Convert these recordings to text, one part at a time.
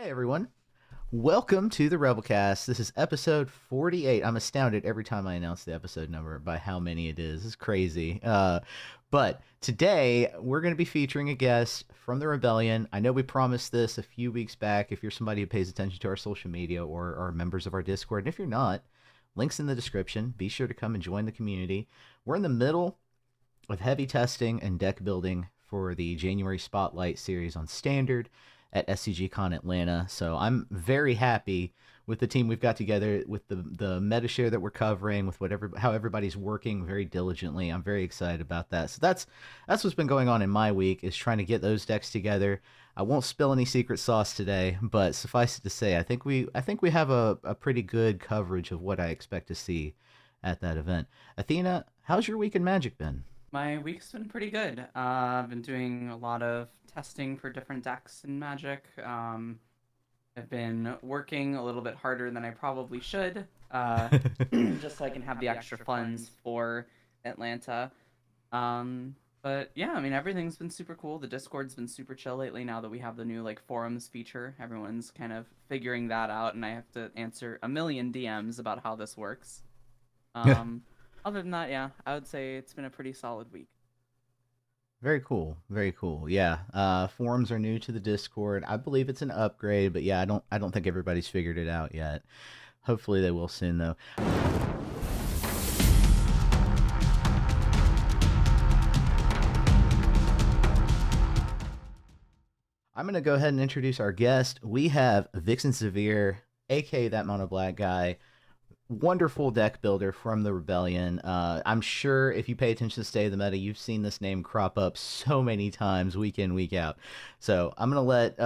Hey everyone, welcome to the Rebelcast. This is episode 48. I'm astounded every time I announce the episode number by how many it is. It's crazy. But today we're going to be featuring a guest from the Rebellion. I know we promised this a few weeks back. If you're somebody who pays attention to our social media or are members of our Discord, and if you're not, links in the description. Be sure to come and join the community. We're in the middle of heavy testing and deck building for the January Spotlight series on Standard at SCGCon Atlanta. So I'm very happy with the team we've got together, with the meta share that we're covering, with how everybody's working very diligently. I'm very excited about that. So that's what's been going on in my week, is trying to get those decks together. I won't spill any secret sauce today, but suffice it to say, I think we have a pretty good coverage of what I expect to see at that event. Athena, how's your week in Magic been? My week's been pretty good. I've been doing a lot of testing for different decks in Magic. I've been working a little bit harder than I probably should, just so I can have the extra funds for Atlanta. But yeah, I mean, everything's been super cool. The Discord's been super chill lately now that we have the new like forums feature. Everyone's kind of figuring that out, and I have to answer a million DMs about how this works. Um, Other than that, yeah, I would say it's been a pretty solid week. Very cool. Very cool. Yeah. Forums are new to the Discord. I believe it's an upgrade, but yeah, I don't think everybody's figured it out yet. Hopefully they will soon though. I'm gonna go ahead and introduce our guest. We have VIXIN XIVIIR, aka that mono black guy, wonderful deck builder from the Rebellion. I'm sure if you pay attention to State of the Meta, you've seen this name crop up so many times, week in, week out. So I'm gonna let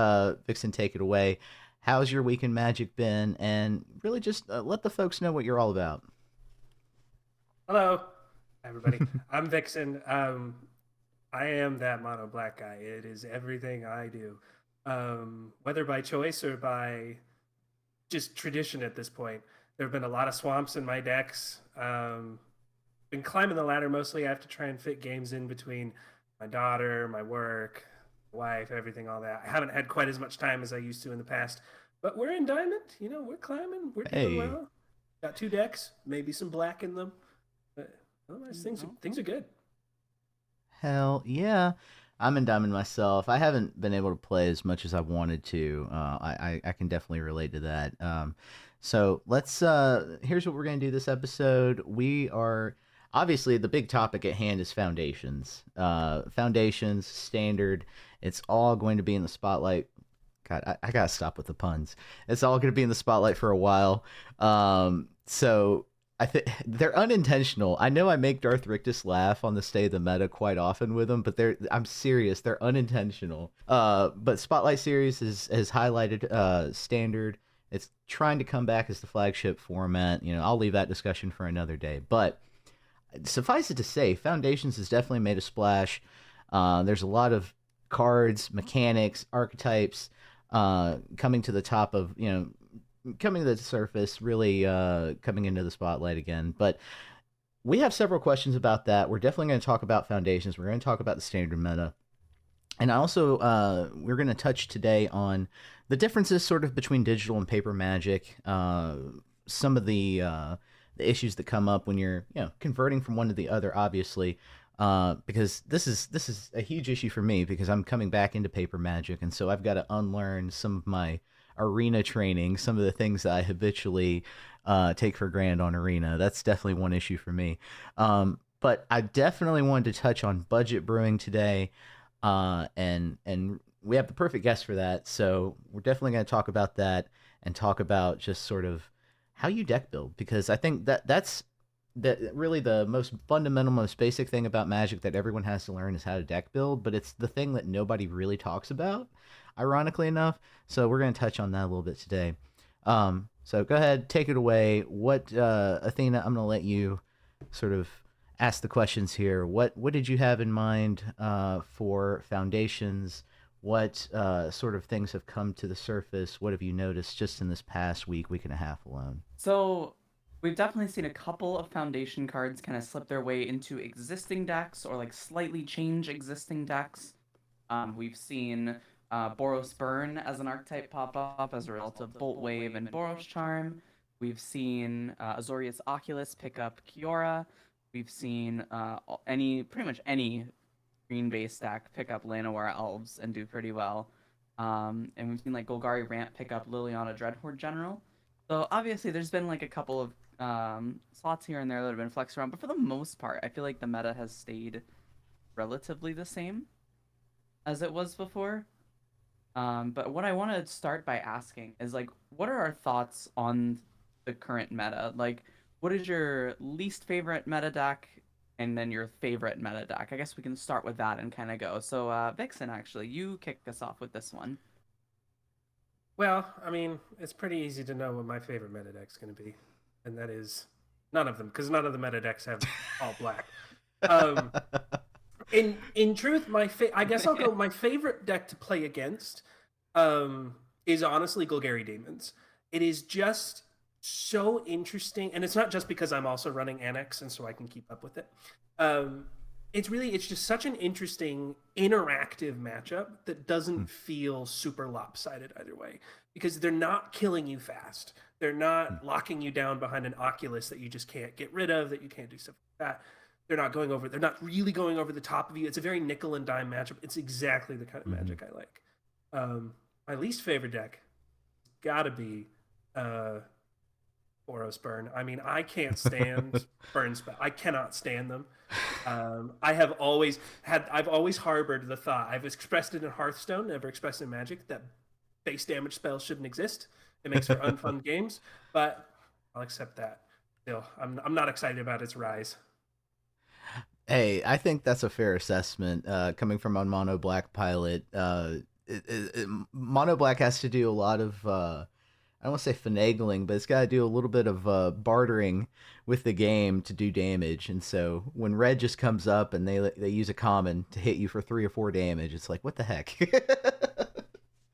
VIXIN take it away. How's your week in Magic been? And really just let the folks know what you're all about. Hello, everybody. I'm Vixen. I am that mono black guy. It is everything I do, whether by choice or by just tradition at this point. There have been a lot of swamps in my decks. Been climbing the ladder mostly. I have to try and fit games in between my daughter, my work, wife, everything, all that. I haven't had quite as much time as I used to in the past, but we're in Diamond. We're climbing. We're doing Hey, well. Got two decks, maybe some black in them. But otherwise, things are good. hell yeah. I'm in Diamond myself. I haven't been able to play as much as I wanted to. I can definitely relate to that. So let's. Here's what we're gonna do this episode. We are obviously the big topic at hand is foundations. Foundations, standard. It's all going to be in the spotlight. God, I gotta stop with the puns. It's all going to be in the spotlight for a while. So I think they're unintentional. I know I make Darth Rictus laugh on the State of the Meta quite often with them, but I'm serious. They're unintentional. But Spotlight Series has highlighted standard. It's trying to come back as the flagship format. I'll leave that discussion for another day. But suffice it to say, Foundations has definitely made a splash. There's a lot of cards, mechanics, archetypes coming to the top of coming to the surface, really coming into the spotlight again. But we have several questions about that. We're definitely going to talk about Foundations. We're going to talk about the standard meta. And also, we're going to touch today on the differences sort of between digital and paper Magic, some of the issues that come up when you're converting from one to the other, obviously. Because this is a huge issue for me because I'm coming back into paper Magic, and so I've got to unlearn some of my arena training, some of the things that I habitually take for granted on arena. That's definitely one issue for me. But I definitely wanted to touch on budget brewing today, and we have the perfect guest for that. So we're definitely going to talk about that and talk about just sort of how you deck build, because I think that's really the most fundamental, most basic thing about Magic that everyone has to learn is how to deck build, but it's the thing that nobody really talks about, ironically enough. So we're going to touch on that a little bit today. So go ahead, take it away. What, Athena? I'm going to let you sort of ask the questions here. What did you have in mind for Foundations? What sort of things have come to the surface? What have you noticed just in this past week and a half alone? So we've definitely seen a couple of foundation cards kind of slip their way into existing decks or like slightly change existing decks. We've seen Boros Burn as an archetype pop up as a result of Bolt Wave and Boros Charm. We've seen Azorius Oculus pick up Kiora. We've seen pretty much any green base stack pick up Llanowar Elves and do pretty well. And we've seen like Golgari Ramp pick up Liliana Dreadhorde General. So obviously there's been like a couple of slots here and there that have been flexed around, but for the most part, I feel like the meta has stayed relatively the same as it was before. But what I want to start by asking is like, what are our thoughts on the current meta? Like, what is your least favorite meta deck, and then your favorite meta deck? I guess we can start with that and kind of go. So, Vixen, actually, you kick us off with this one. Well, I mean, it's pretty easy to know what my favorite meta deck's going to be, and that is none of them, because none of the meta decks have all black. In truth, I guess I'll go. My favorite deck to play against is honestly Golgari Demons. It is just so interesting, and it's not just because I'm also running Annex, and so I can keep up with it. It's just such an interesting interactive matchup that doesn't feel super lopsided either way, because they're not killing you fast. They're not locking you down behind an Oculus that you just can't get rid of, that you can't do stuff like that. They're not really going over the top of you. It's a very nickel and dime matchup. It's exactly the kind of magic I like. My least favorite deck gotta be Boros Burn. I mean, I can't stand burn spell. I cannot stand them. I've always harbored the thought. I've expressed it in Hearthstone, never expressed it in Magic, that base damage spells shouldn't exist. It makes for unfun games, but I'll accept that. Still, I'm not excited about its rise. Hey, I think that's a fair assessment. Coming from a mono black pilot, mono black has to do a lot of I don't want to say finagling, but it's got to do a little bit of bartering with the game to do damage. And so when red just comes up and they use a common to hit you for 3 or 4 damage, it's like, what the heck?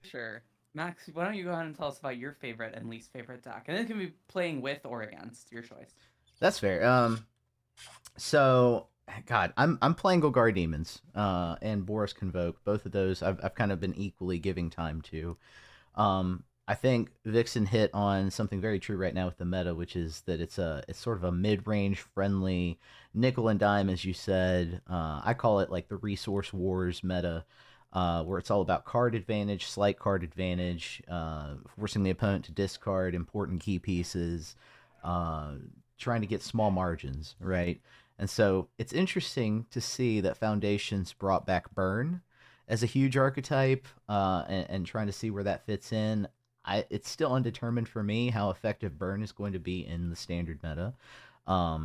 Sure. Max, why don't you go ahead and tell us about your favorite and least favorite deck? And it can be playing with or against, your choice. That's fair. So God, I'm playing Golgari Demons and Boros Convoke. Both of those I've kind of been equally giving time to. I think Vixen hit on something very true right now with the meta, which is that it's sort of a mid-range friendly nickel and dime, as you said. I call it like the Resource Wars meta, where it's all about card advantage, slight card advantage, forcing the opponent to discard important key pieces, trying to get small margins, right? And so it's interesting to see that Foundations brought back Burn as a huge archetype, and trying to see where that fits in. It's still undetermined for me how effective Burn is going to be in the standard meta.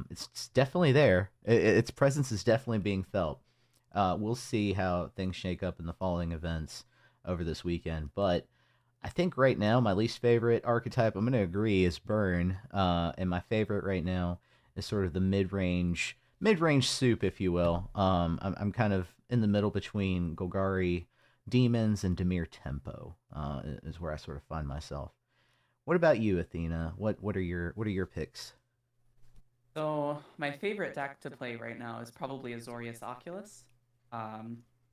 It's definitely there. Its presence is definitely being felt. We'll see how things shake up in the following events over this weekend. But I think right now my least favorite archetype, I'm going to agree, is Burn. And my favorite right now is sort of the mid-range soup, if you will. I'm kind of in the middle between Golgari Demons and Dimir Tempo, is where I sort of find myself. What about you, Athena? What are your picks? So my favorite deck to play right now is probably Azorius Oculus.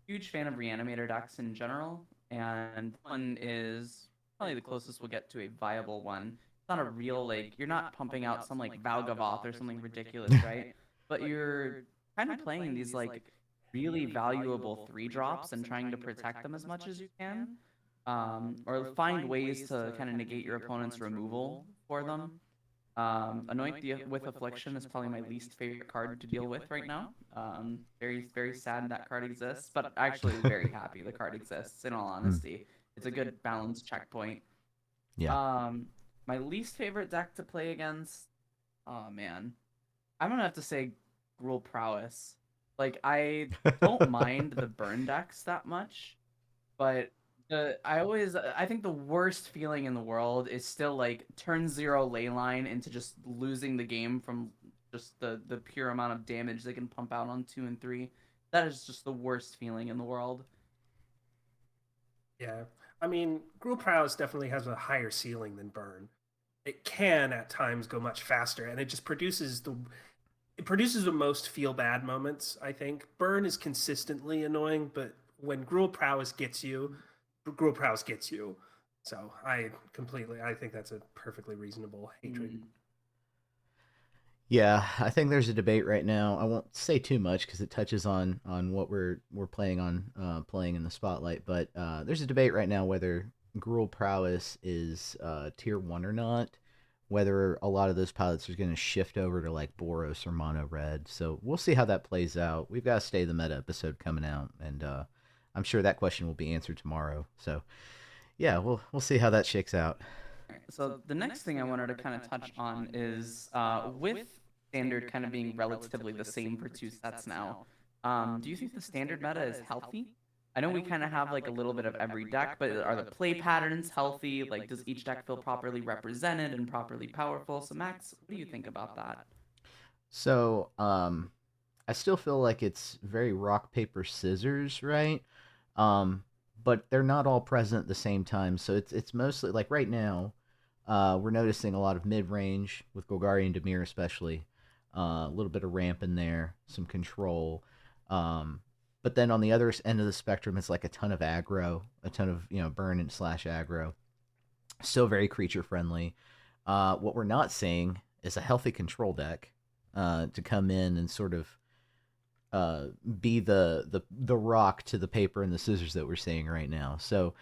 Huge fan of Reanimator decks in general, and one is probably the closest we'll get to a viable one. It's not a real, like, you're not pumping out some like Valgavoth or something ridiculous, right? But you're kind of playing these like really valuable 3-drops and trying to protect them as much as you can, or find ways to kind of negate your opponent's removal for them. Anoint with Affliction is probably my least favorite card to deal with right now. Very, very sad that card exists, but actually very happy the card exists, in all honesty. It's a good balanced checkpoint. Yeah. My least favorite deck to play against, oh man, I'm gonna have to say Gruul Prowess. Like, I don't mind the burn decks that much, but I think the worst feeling in the world is still like turn 0 Leyline into just losing the game from just the pure amount of damage they can pump out on 2 and 3. That is just the worst feeling in the world. Yeah, I mean, Gruul Prowess definitely has a higher ceiling than Burn. It can at times go much faster, and it just produces the most feel bad moments. I think Burn is consistently annoying, but when Gruul Prowess gets you, Gruul Prowess gets you. So I think that's a perfectly reasonable hatred. Yeah, I think there's a debate right now. I won't say too much because it touches on what we're playing on playing in the spotlight. But there's a debate right now whether Gruul Prowess is tier 1 or not. Whether a lot of those pilots are going to shift over to like Boros or Mono Red. So we'll see how that plays out. We've got to stay the meta episode coming out, and I'm sure that question will be answered tomorrow. So yeah, we'll see how that shakes out. So the next thing I wanted to kind of touch on is with standard kind of being relatively the same for two sets now. Do you think the standard meta is healthy? I know we kind of have like a little bit of every deck, but are the play patterns healthy? Like, does each deck feel properly represented and properly powerful? So Max, what do you think about that? So I still feel like it's very rock paper scissors, right? Um, but they're not all present at the same time. So it's mostly like right now, we're noticing a lot of mid range with Golgari and Demir especially. A little bit of ramp in there, some control. But then on the other end of the spectrum, it's like a ton of aggro, a ton of burn and slash aggro. Still very creature friendly. What we're not seeing is a healthy control deck to come in and sort of be the rock to the paper and the scissors that we're seeing right now. So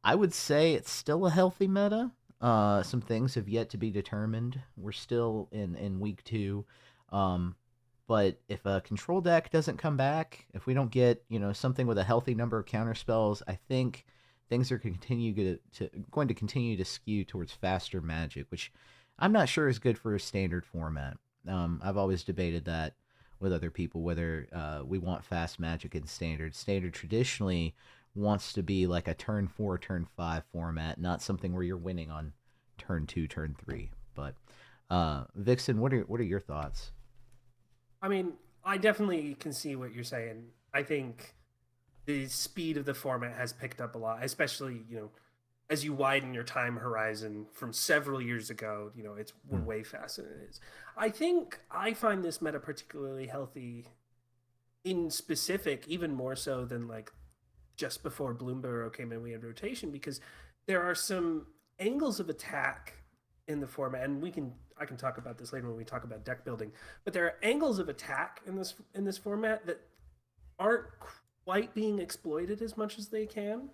I would say it's still a healthy meta. Some things have yet to be determined. We're still in week 2. But if a control deck doesn't come back, if we don't get something with a healthy number of counter spells, I think things are going to continue to skew towards faster Magic, which I'm not sure is good for a standard format. I've always debated that with other people whether we want fast Magic in standard. Standard traditionally wants to be like a turn 4, turn 5 format, not something where you're winning on turn 2, turn 3. But Vixen, what are your thoughts? I mean, I definitely can see what you're saying. I think the speed of the format has picked up a lot, especially, as you widen your time horizon from several years ago, we're way faster than it is. I think I find this meta particularly healthy in specific, even more so than like just before Bloomburrow came in, we had rotation, because there are some angles of attack in the format, and I can talk about this later when we talk about deck building, but there are angles of attack in this format that aren't quite being exploited as much as they can.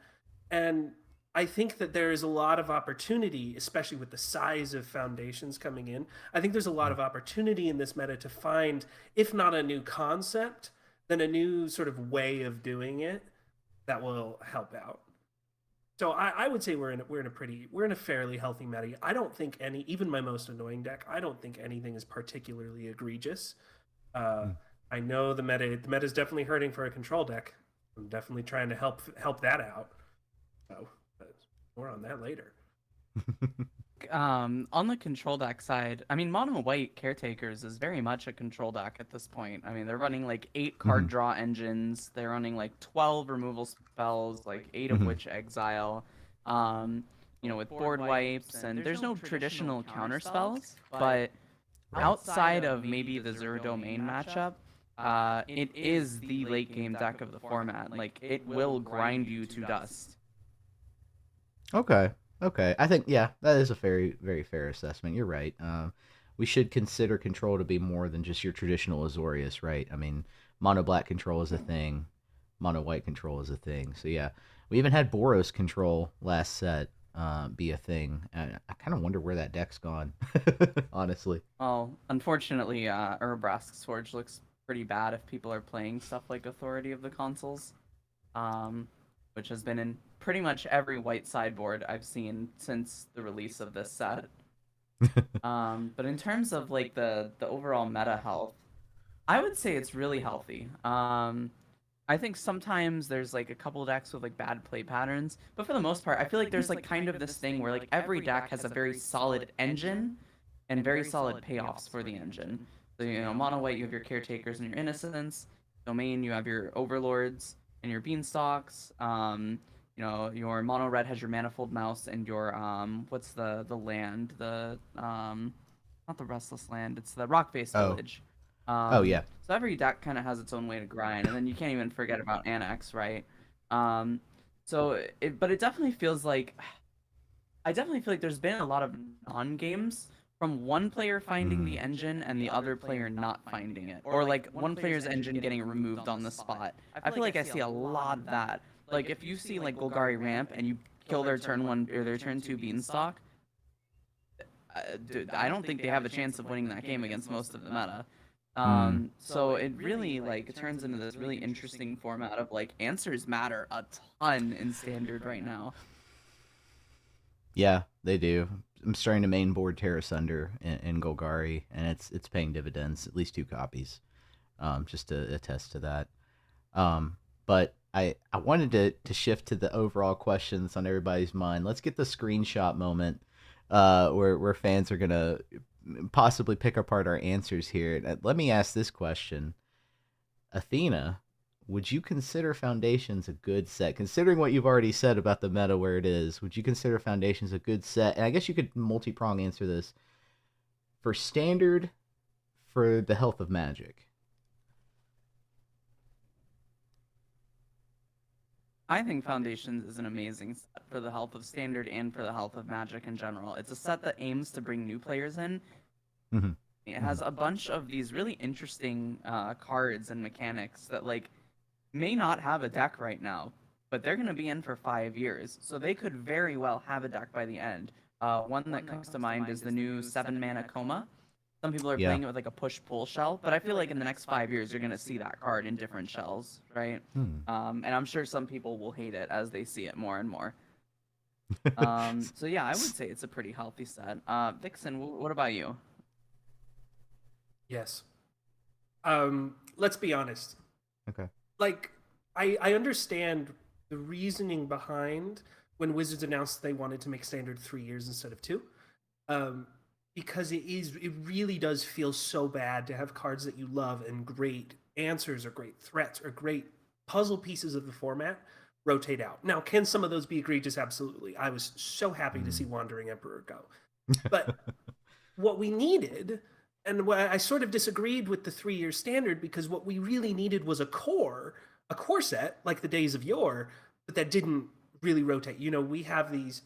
And I think that there is a lot of opportunity, especially with the size of foundations coming in. I think there's a lot of opportunity in this meta to find, if not a new concept, then a new sort of way of doing it that will help out. So I would say we're in a fairly healthy meta. I don't think even my most annoying deck, I don't think anything is particularly egregious. I know the meta is definitely hurting for a control deck. I'm definitely trying to help that out. So more on that later. On the control deck side, I mean, mono white caretakers is very much a control deck at this point. I mean, they're running like 8 card draw engines. They're running like 12 removal spells, like 8 of which exile. With board wipes, and there's no traditional counter spells, but outside of maybe the Zero Domain matchup, it is the late game deck of the format. Like, it will grind you to dust. Okay. I think that is a very very fair assessment. You're right. We should consider control to be more than just your traditional Azorius, right? I mean, mono black control is a thing, mono white control is a thing. So yeah, we even had Boros control last set be a thing. I kind of wonder where that deck's gone, honestly. Well, unfortunately, Urabrask's Forge looks pretty bad if people are playing stuff like Authority of the Consuls, which has been in pretty much every white sideboard I've seen since the release of this set. But in terms of like the overall meta health, I would say it's really healthy. I think sometimes there's like a couple decks with like bad play patterns, but for the most part, I feel like there's like kind of this thing where like every deck has a very solid engine and very solid payoffs for the engine. So, mono white, you have your caretakers and your innocents. Domain, you have your overlords and your beanstalks. Your mono red has your manifold mouse and your what's the land, the not the restless land, it's the rock face village. Yeah. So every deck kind of has its own way to grind, and then you can't even forget about Annex, right? So but it definitely feels like I definitely feel like there's been a lot of non-games from one player finding the Mm. engine and the other player not finding it, or like one player's engine getting removed on the spot. I feel like I see a lot of that. Like if you see like Golgari ramp and you kill their turn one or their turn two beanstalk, dude, I don't think they have a chance of winning that game against most of the meta. Mm. So it really like it turns into this really interesting format of like answers matter a ton in standard right now. Yeah, they do. I'm starting to main board Terra Sunder in Golgari, and it's paying dividends. At least 2 copies, just to attest to that. But I wanted to shift to the overall questions on everybody's mind. Let's get the screenshot moment, where fans are gonna possibly pick apart our answers here. Let me ask this question: Athena, would you consider Foundations a good set? Considering what you've already said about the meta where it is, would you consider Foundations a good set? And I guess you could multi-prong answer this. For Standard, for the health of Magic. I think Foundations is an amazing set for the health of Standard and for the health of Magic in general. It's a set that aims to bring new players in. Mm-hmm. It has a bunch of these really interesting cards and mechanics that like may not have a deck right now, but they're going to be in for 5 years, so they could very well have a deck by the end. One that comes to mind is the new 7-mana Coma. Some people are Yeah. playing it with like a push-pull shell, but I feel like in the next 5 years you're going to see that card in different shells, right? Hmm. And I'm sure some people will hate it as they see it more and more. So yeah, I would say it's a pretty healthy set. Vixen, what about you? Yes. Let's be honest. Okay. Like, I understand the reasoning behind when Wizards announced they wanted to make Standard 3 years instead of 2. Because it really does feel so bad to have cards that you love and great answers or great threats or great puzzle pieces of the format rotate out. Now, can some of those be egregious? Absolutely. I was so happy to see Wandering Emperor go. But what we needed, and what I sort of disagreed with the 3 year standard, because what we really needed was a core set like the days of yore, but that didn't really rotate. You know, we had these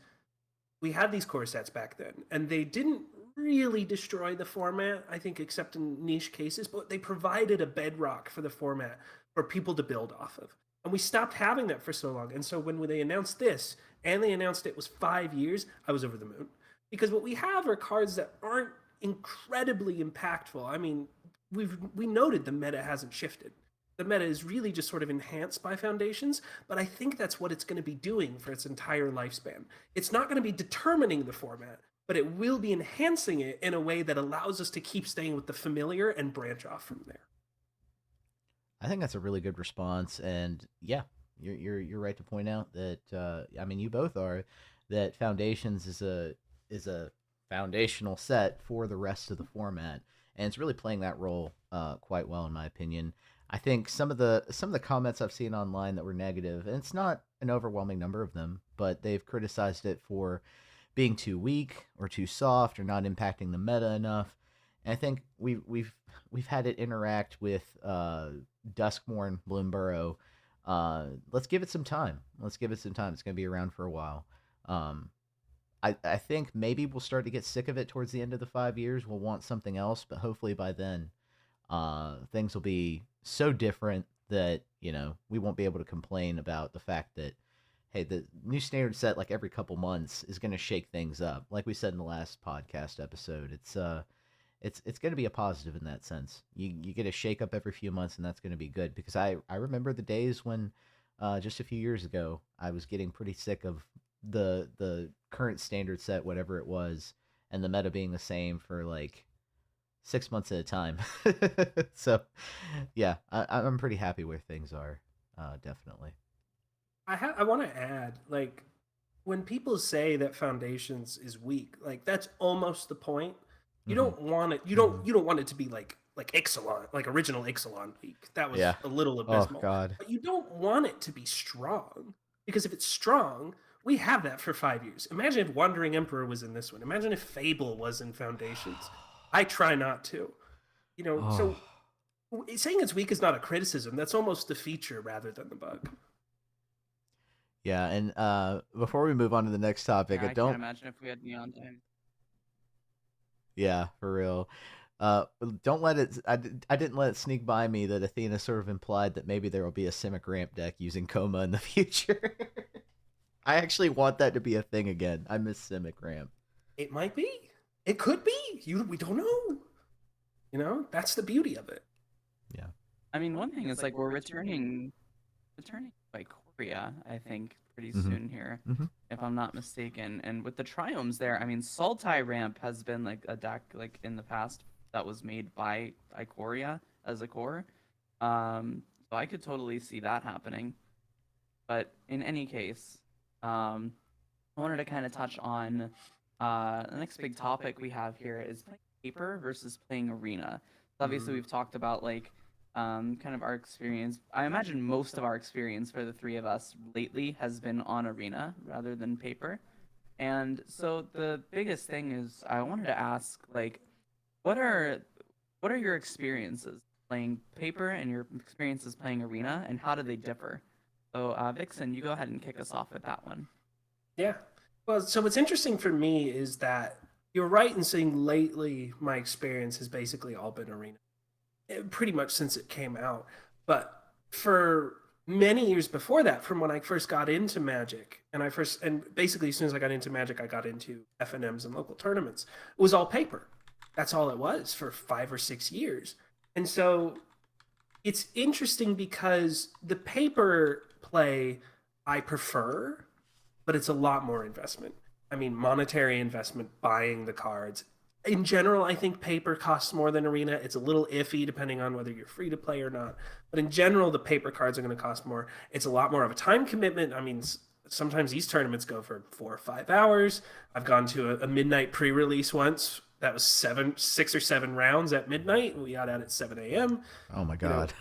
core sets back then, and they didn't really destroy the format, I think, except in niche cases, but they provided a bedrock for the format for people to build off of. And we stopped having that for so long. And so when they announced this, and they announced it was 5 years, I was over the moon. Because what we have are cards that aren't incredibly impactful. I mean, we noted the meta hasn't shifted. The meta is really just sort of enhanced by Foundations, but I think that's what it's going to be doing for its entire lifespan. It's not going to be determining the format, but it will be enhancing it in a way that allows us to keep staying with the familiar and branch off from there. I think that's a really good response, and yeah, you're right to point out that I mean you both are that Foundations is a foundational set for the rest of the format, and it's really playing that role quite well in my opinion. I think some of the comments I've seen online that were negative, and it's not an overwhelming number of them, but they've criticized it for being too weak or too soft or not impacting the meta enough. And I think we've had it interact with Duskmourn Bloomburrow. Let's give it some time. Let's give it some time. It's going to be around for a while. I think maybe we'll start to get sick of it towards the end of the 5 years. We'll want something else, but hopefully by then, things will be so different that we won't be able to complain about the fact that hey, the new standard set like every couple months is going to shake things up. Like we said in the last podcast episode, it's going to be a positive in that sense. You get a shake up every few months, and that's going to be good because I remember the days when just a few years ago I was getting pretty sick of the current standard set, whatever it was, and the meta being the same for like 6 months at a time. So, yeah, I'm pretty happy where things are, definitely. I want to add, like, when people say that Foundations is weak, like that's almost the point. You Mm-hmm. don't want it. You don't want it to be like Ixalan, like original Ixalan weak. That was Yeah. a little Oh abysmal. God. But you don't want it to be strong, because if it's strong, we have that for 5 years. Imagine if Wandering Emperor was in this one. Imagine if Fable was in Foundations. I try not to. Oh. So saying it's weak is not a criticism. That's almost the feature rather than the bug. Yeah, and before we move on to the next topic, Yeah, I I can't don't. imagine if we had neon time. Yeah, for real. Don't let it. I didn't let it sneak by me that Athena sort of implied that maybe there will be a Simic ramp deck using Coma in the future. I actually want that to be a thing again. I miss Simic ramp. It might be. It could be. We don't know. You know, that's the beauty of it. Yeah. I mean, one thing is like we're returning by Korea, I think, pretty Mhm. soon here, Mhm. if I'm not mistaken. And with the triomes there, I mean, Sultai Ramp has been like a deck like in the past that was made by Ikoria as a core. So I could totally see that happening. But in any case, I wanted to kind of touch on the next big topic we have here is playing paper versus playing arena. So obviously, we've talked about like kind of our experience. I imagine most of our experience for the three of us lately has been on arena rather than paper. And so the biggest thing is I wanted to ask like what are what are your experiences playing paper and your experiences playing arena and how do they differ? So Vixen, you go ahead and kick us off with that one. Yeah. Well, so what's interesting for me is that you're right in saying lately my experience has basically all been arena, pretty much since it came out. But for many years before that, from when I first got into Magic, and basically as soon as I got into Magic, I got into FNMs and local tournaments. It was all paper. That's all it was for 5 or 6 years. And so it's interesting because the paper play I prefer, but it's a lot more investment. I mean, monetary investment, buying the cards. In general, I think paper costs more than arena. It's a little iffy depending on whether you're free to play or not. But in general, the paper cards are going to cost more. It's a lot more of a time commitment. I mean, sometimes these tournaments go for 4 or 5 hours. I've gone to a midnight pre-release once. That was 6 or 7 rounds at midnight. We got out at 7 a.m. Oh my You know, god.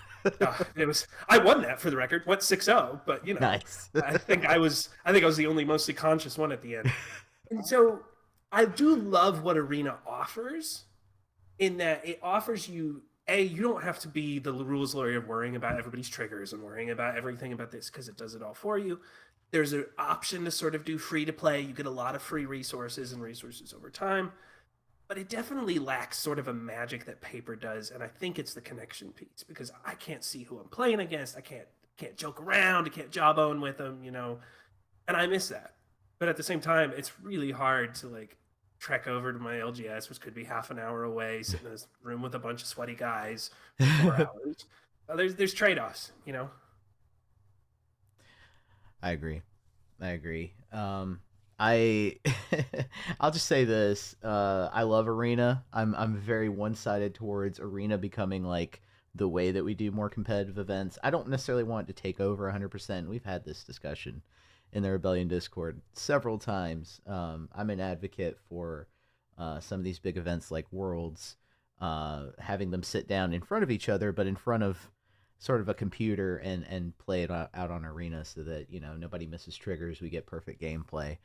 it was. I won that for the record. Went 6-0, but Nice. I think I was the only mostly conscious one at the end. And so I do love what Arena offers in that it offers you you don't have to be the rules lawyer worrying about everybody's triggers and worrying about everything about this because it does it all for you. There's an option to sort of do free to play. You get a lot of free resources and resources over time, but it definitely lacks sort of a magic that paper does, and I think it's the connection piece because I can't see who I'm playing against. I can't joke around. I can't jawbone with them, and I miss that. But at the same time, it's really hard to like trek over to my LGS, which could be half an hour away, sit in this room with a bunch of sweaty guys for 4 hours. There's trade offs. I agree. I agree. I I'll just say this. I love Arena. I'm very one sided towards Arena becoming like the way that we do more competitive events. I don't necessarily want it to take over 100%. We've had this discussion in the Rebellion Discord several times. I'm an advocate for some of these big events like Worlds, having them sit down in front of each other, but in front of sort of a computer and play it out on Arena so that nobody misses triggers. We get perfect gameplay.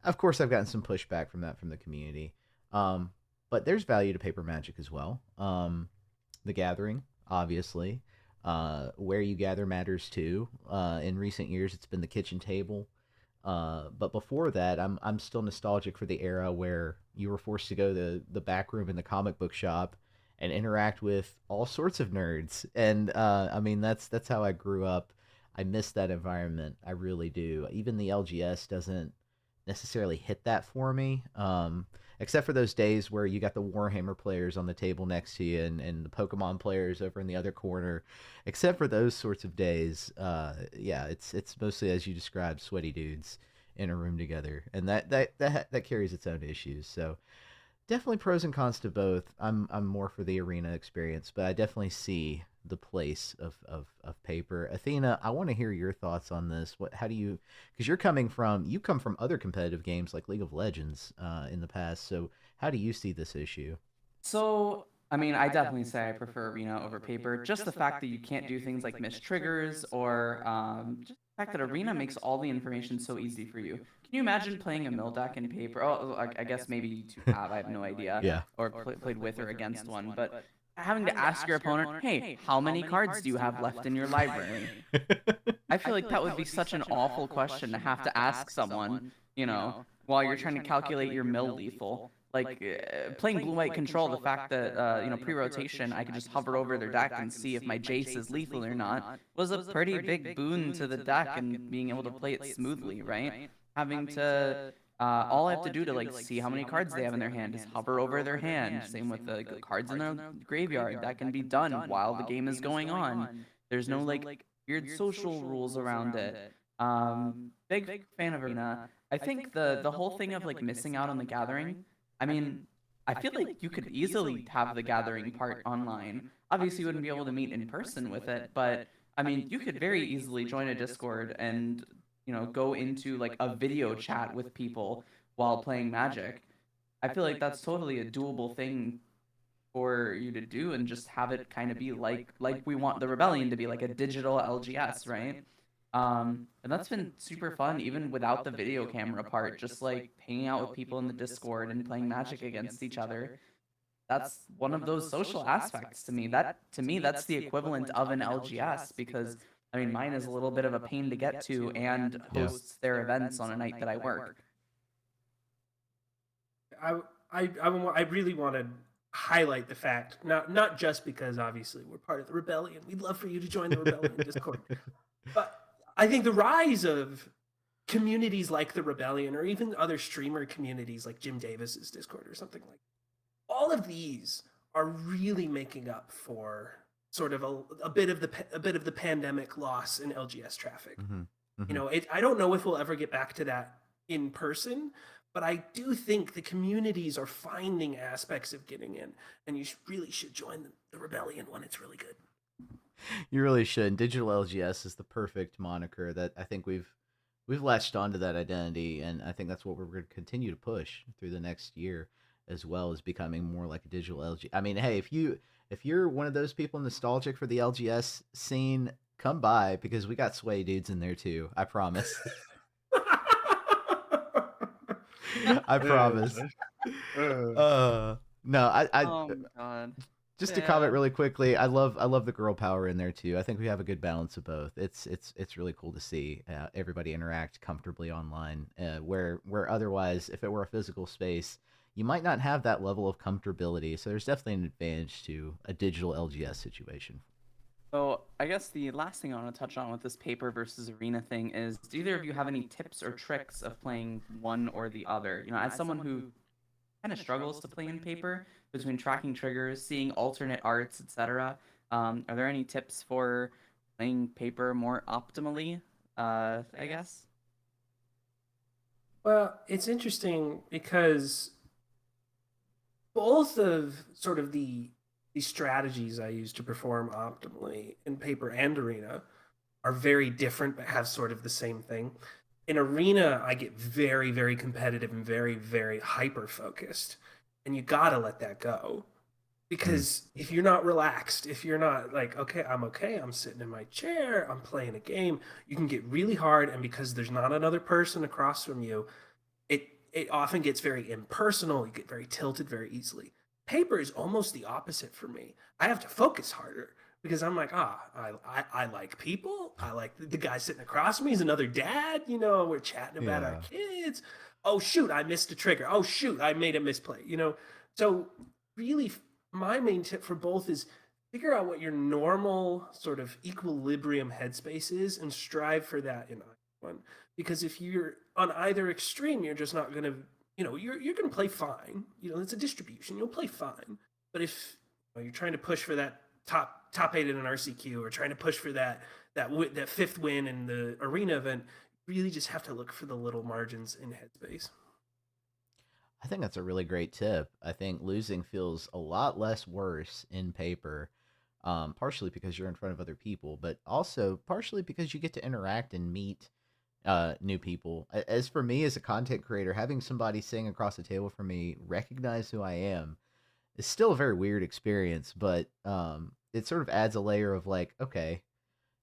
Of course, I've gotten some pushback from that from the community, but there's value to paper Magic as well. The Gathering, obviously, where you gather matters too. In recent years, it's been the kitchen table. But before that, I'm still nostalgic for the era where you were forced to go to the back room in the comic book shop and interact with all sorts of nerds. And I mean, that's how I grew up. I miss that environment. I really do. Even the LGS doesn't necessarily hit that for me. Except for those days where you got the Warhammer players on the table next to you and the Pokemon players over in the other corner. Except for those sorts of days, yeah, it's mostly as you described, sweaty dudes in a room together, and that carries its own issues. So definitely pros and cons to both. I'm more for the arena experience, but I definitely see the place of paper. Athena, I want to hear your thoughts on this. How do you, because you come from other competitive games like League of Legends in the past. So how do you see this issue? So, I mean, I definitely say I prefer Arena over paper. Just the fact that you can't do things like miss triggers or just the fact that Arena makes all the information so easy for you. Can you imagine playing a mill deck in paper? Oh, I guess maybe you two have. I have no idea. Yeah. Or played with or against one. But having to ask your opponent, hey, how many cards do you have left in your library? I feel like that would be such an awful question to have to ask someone, while you're trying to calculate your mill lethal. Like playing blue-white control, the fact that pre-rotation I could just hover over their deck and see if my Jace is lethal or not was a pretty big boon to the deck and being able to play it smoothly, right? Having to all I have to do to like see how many cards they have in their hand is hover over their hand. Same with the cards in their graveyard. That can be done while the game is going on. There's no like weird social rules around it. Big fan of Arena. I think the whole thing of like missing out on the gathering. I mean, I feel like you could easily have the gathering part online. Obviously, you wouldn't be able to meet in person with it, but I mean, you could very easily join a Discord and go into like a video chat with people while playing Magic. I feel like that's totally a doable thing for you to do and just have it kind of be like we want the Rebellion to be like a digital LGS, right? And that's been super fun even without the video camera part, just like hanging out with people in the Discord and playing Magic against each other. That's one of those social aspects to me. That's the equivalent of an LGS because I mean mine is a little bit of a pain to get to and hosts their events on a night that I work. I really want to highlight the fact, not just because obviously we're part of the Rebellion. We'd love for you to join the Rebellion Discord, but I think the rise of communities like the Rebellion or even other streamer communities like Jim Davis's Discord or something like that, all of these are really making up for sort of a bit of the pandemic loss in LGS traffic. I don't know if we'll ever get back to that in person, but I do think the communities are finding aspects of getting in, and you really should join the Rebellion when it's really good. You really should. Digital LGS is the perfect moniker that I think we've latched onto that identity, and I think that's what we're going to continue to push through the next year, as well as becoming more like a digital LG. I mean, hey, if you're one of those people nostalgic for the LGS scene, come by because we got sway dudes in there too. I promise. I promise. No, I oh my God. Just to comment really quickly, I love the girl power in there too. I think we have a good balance of both. It's really cool to see everybody interact comfortably online, where otherwise, if it were a physical space, you might not have that level of comfortability. So there's definitely an advantage to a digital LGS situation. So I guess the last thing I want to touch on with this paper versus arena thing is, do either of you have any tips or tricks of playing one or the other? As someone who kind of struggles to play in paper between tracking triggers, seeing alternate arts, etc. Are there any tips for playing paper more optimally? I guess. Well, it's interesting because both of sort of the strategies I use to perform optimally in paper and arena are very different but have sort of the same thing. In arena, I get very, very competitive and very, very hyper focused, and you gotta let that go. Because if you're not relaxed, if you're not like, okay, I'm sitting in my chair, I'm playing a game, you can get really hard, and because there's not another person across from you, it often gets very impersonal, you get very tilted very easily. Paper is almost the opposite for me. I have to focus harder because I'm like, I like people. I like the guy sitting across from me is another dad. We're chatting about our kids. Oh, shoot, I missed a trigger. Oh, shoot, I made a misplay. So really my main tip for both is figure out what your normal sort of equilibrium headspace is and strive for that in either one. Because if you're on either extreme, you're just not going to you're going to play fine. It's a distribution. You'll play fine. But if you're trying to push for that top 8 in an RCQ or trying to push for that fifth win in the arena event, you really just have to look for the little margins in headspace. I think that's a really great tip. I think losing feels a lot less worse in paper, partially because you're in front of other people, but also partially because you get to interact and meet new people. As for me as a content creator, having somebody sitting across the table from me recognize who I am is still a very weird experience, but it sort of adds a layer of like, okay,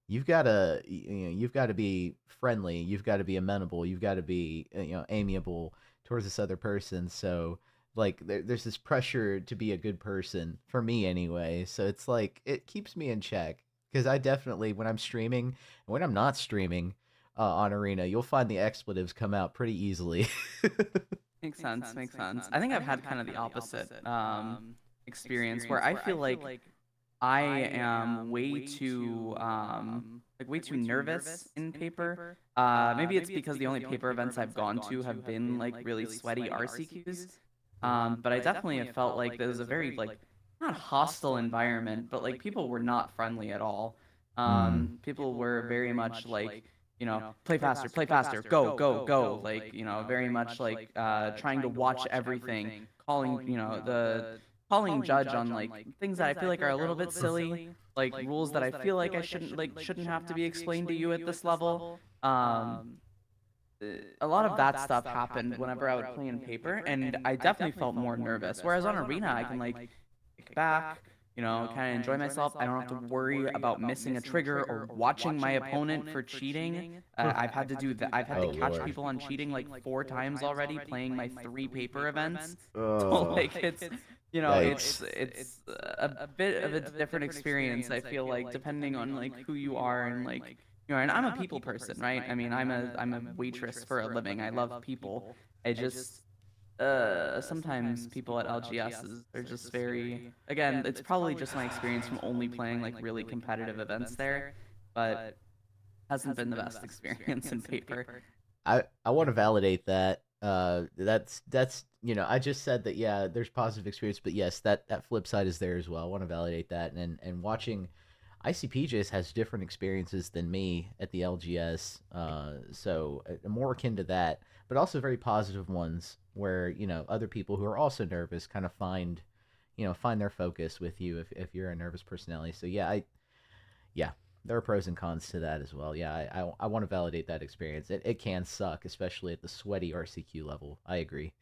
you've got to be friendly, you've got to be amenable, you've got to be amiable towards this other person. So like there's this pressure to be a good person for me anyway. So it's like it keeps me in check Because I definitely, when I'm streaming, and when I'm not streaming on Arena, you'll find the expletives come out pretty easily. Makes sense, makes sense. I think I've had kind of the opposite experience where I feel like I am way too nervous in paper. Maybe it's because the only paper events I've gone to have been like really sweaty RCQs. But I definitely have felt like there was a very like not hostile environment, but like people were not friendly at all. Mm. People were very much like, play faster, go, go, go. Like, very much like trying to watch everything, calling, the calling judge on like things that I feel like are a little bit silly, like rules that I feel like I shouldn't have to be explained to you at this level. A lot of that stuff happened whenever I would play in paper, and I definitely felt more nervous. Whereas on Arena, I can like kick back, kind of enjoy myself. I don't have to worry about missing a trigger or watching my opponent for cheating. I've had to do that. I've had to Oh, catch Lord. people on cheating like 4 times already playing my 3 paper events. So Oh, like it's yikes. it's a bit of a different experience. I feel like depending on like who you are and like and I'm a people person, right? I mean, I'm a waitress for a living. I love people. I just sometimes people at LGS are just very, again, it's probably just my experience from only playing like really competitive events there, but hasn't been the best experience in paper. I want to validate that. That's I just said that, yeah, there's positive experience, but yes, that flip side is there as well. I want to validate that, and watching ICPJs has different experiences than me at the LGS, so more akin to that, but also very positive ones where other people who are also nervous kind of find their focus with you if you're a nervous personality. So yeah, there are pros and cons to that as well. Yeah, I want to validate that experience. It can suck, especially at the sweaty RCQ level. I agree.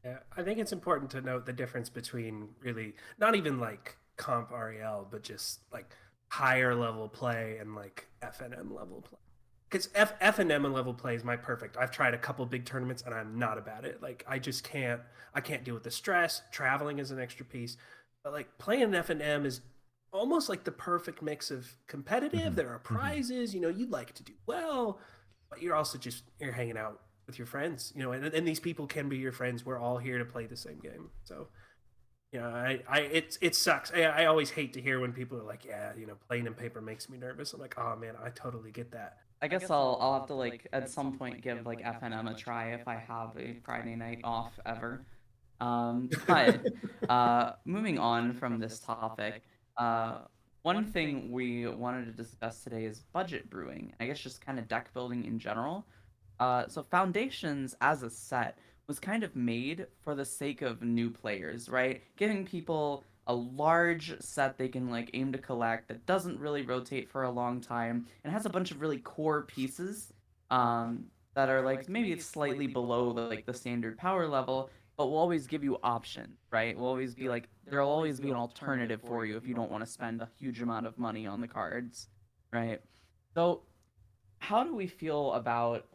Yeah, I think it's important to note the difference between really not even like comp REL, but just like higher level play and like FNM level play. Because FNM and level play is my perfect. I've tried a couple big tournaments and I'm not about it. Like I just can't. I can't deal with the stress. Traveling is an extra piece, but like playing FNM is almost like the perfect mix of competitive. Hmm. There are Hmm. prizes. You'd like to do well, but you're also just you're hanging out with your friends. And these people can be your friends. We're all here to play the same game. So it sucks. I always hate to hear when people are like, yeah, playing in paper makes me nervous. I'm like, oh man, I totally get that. I guess I'll have to like at some point give like FNM a try if I have a Friday night off ever. But moving on from this topic, uh, one thing we wanted to discuss today is budget brewing. I guess just kind of deck building in general. So Foundations as a set was kind of made for the sake of new players, right? Giving people a large set they can like aim to collect that doesn't really rotate for a long time and has a bunch of really core pieces that are like maybe it's slightly below the standard power level, but will always give you options, right? Will always be like there'll always be an alternative for you if you don't want to spend a huge amount of money on the cards, right? So how do we feel about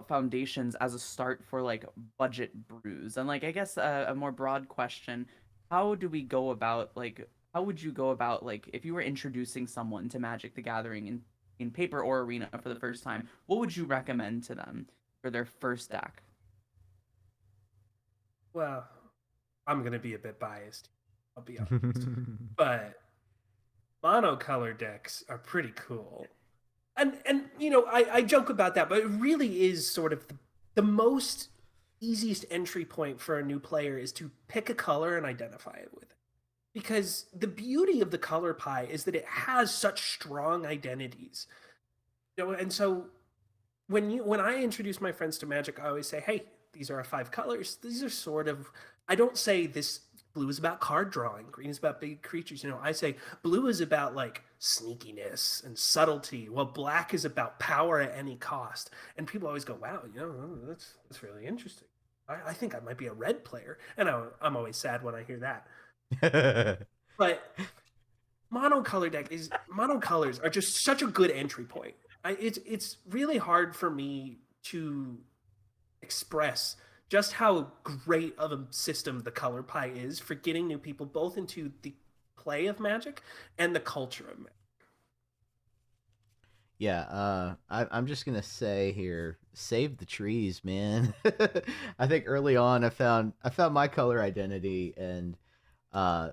foundations as a start for like budget brews? And like I guess a more broad question, how do we go about like how would you go about like if you were introducing someone to Magic the Gathering in paper or arena for the first time, what would you recommend to them for their first deck? Well, I'm gonna be a bit biased. I'll be honest, but monocolor decks are pretty cool. And I joke about that, but it really is sort of the most easiest entry point for a new player is to pick a color and identify it with it. Because the beauty of the color pie is that it has such strong identities. And so when I introduce my friends to Magic, I always say, hey, these are our 5 colors. These are sort of I don't say this blue is about card drawing, green is about big creatures. I say blue is about like sneakiness and subtlety, while black is about power at any cost. And people always go, wow, that's really interesting. I think I might be a red player. And I'm always sad when I hear that. But monocolors are just such a good entry point. It's really hard for me to express just how great of a system the color pie is for getting new people both into the play of Magic and the culture of Magic. Yeah, I'm just gonna say here, save the trees, man. I think early on I found my color identity, and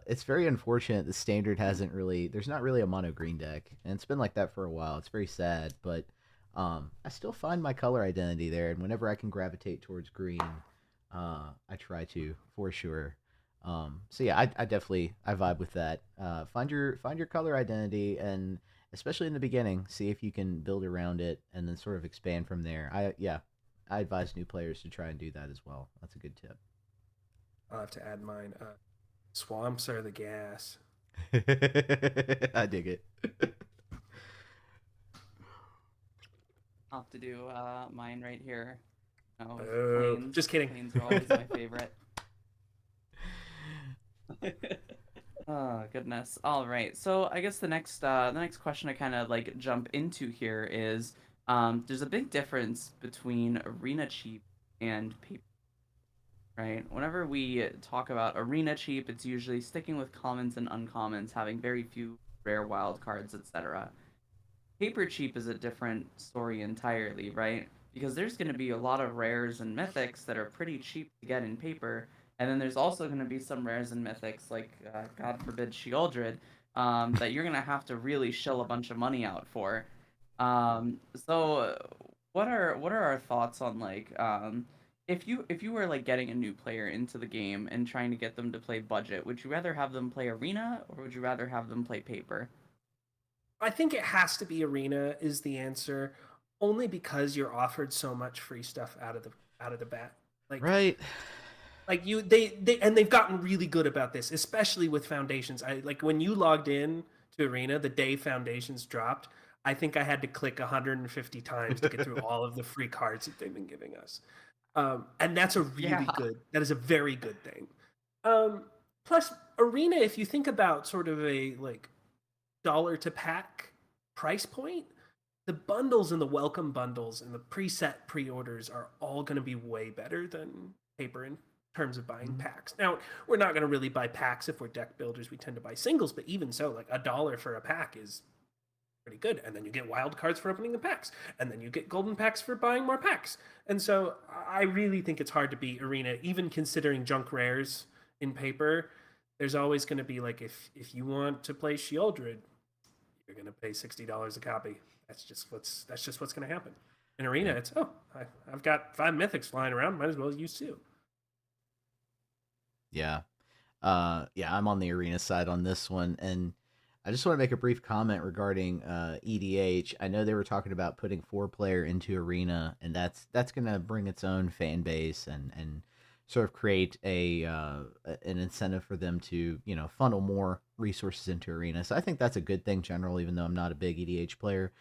it's very unfortunate the standard hasn't really. There's not really a mono green deck, and it's been like that for a while. It's very sad, but I still find my color identity there, and whenever I can gravitate towards green, I try to for sure. So yeah, I definitely I vibe with that. Find your color identity, and especially in the beginning, see if you can build around it, and then sort of expand from there. I advise new players to try and do that as well. That's a good tip. I'll have to add mine. Swamps are the gas. I dig it. I'll have to do mine right here. No, Oh, planes. just kidding. Planes are always my favorite. Oh goodness. All right. So I guess the next question I kind of like jump into here is there's a big difference between arena cheap and paper, right? Whenever we talk about arena cheap, it's usually sticking with commons and uncommons, having very few rare wild cards, etc. Paper cheap is a different story entirely, right? Because there's going to be a lot of rares and mythics that are pretty cheap to get in paper, and then there's also going to be some rares and mythics like God forbid Sheoldred that you're going to have to really shill a bunch of money out for. So what are our thoughts on like if you were like getting a new player into the game and trying to get them to play budget, would you rather have them play arena or would you rather have them play paper? I think it has to be arena is the answer, only because you're offered so much free stuff out of the bat. Like Right. like you they and they've gotten really good about this, especially with foundations. I like when you logged in to arena the day foundations dropped. I think I had to click 150 times to get through all of the free cards that they've been giving us. And that's a Yeah. really good, that is a very good thing. um, Plus arena, if you think about sort of a like dollar to pack price point, the bundles and the welcome bundles and the preset pre-orders are all going to be way better than paper in terms of buying packs. Now, we're not going to really buy packs if we're deck builders. We tend to buy singles, but even so, like $1 for a pack is pretty good. And then you get wild cards for opening the packs, and then you get golden packs for buying more packs. And so I really think it's hard to beat arena, even considering junk rares in paper. There's always going to be like, if you want to play Sheoldred, you're going to pay $60 a copy. That's just what's going to happen. In arena, it's I've got 5 mythics flying around. Might as well use 2. Yeah. Yeah, I'm on the arena side on this one, and I just want to make a brief comment regarding EDH. I know they were talking about putting 4-player into arena, and that's going to bring its own fan base and sort of create an incentive for them to funnel more resources into arena. So I think that's a good thing general, even though I'm not a big EDH player.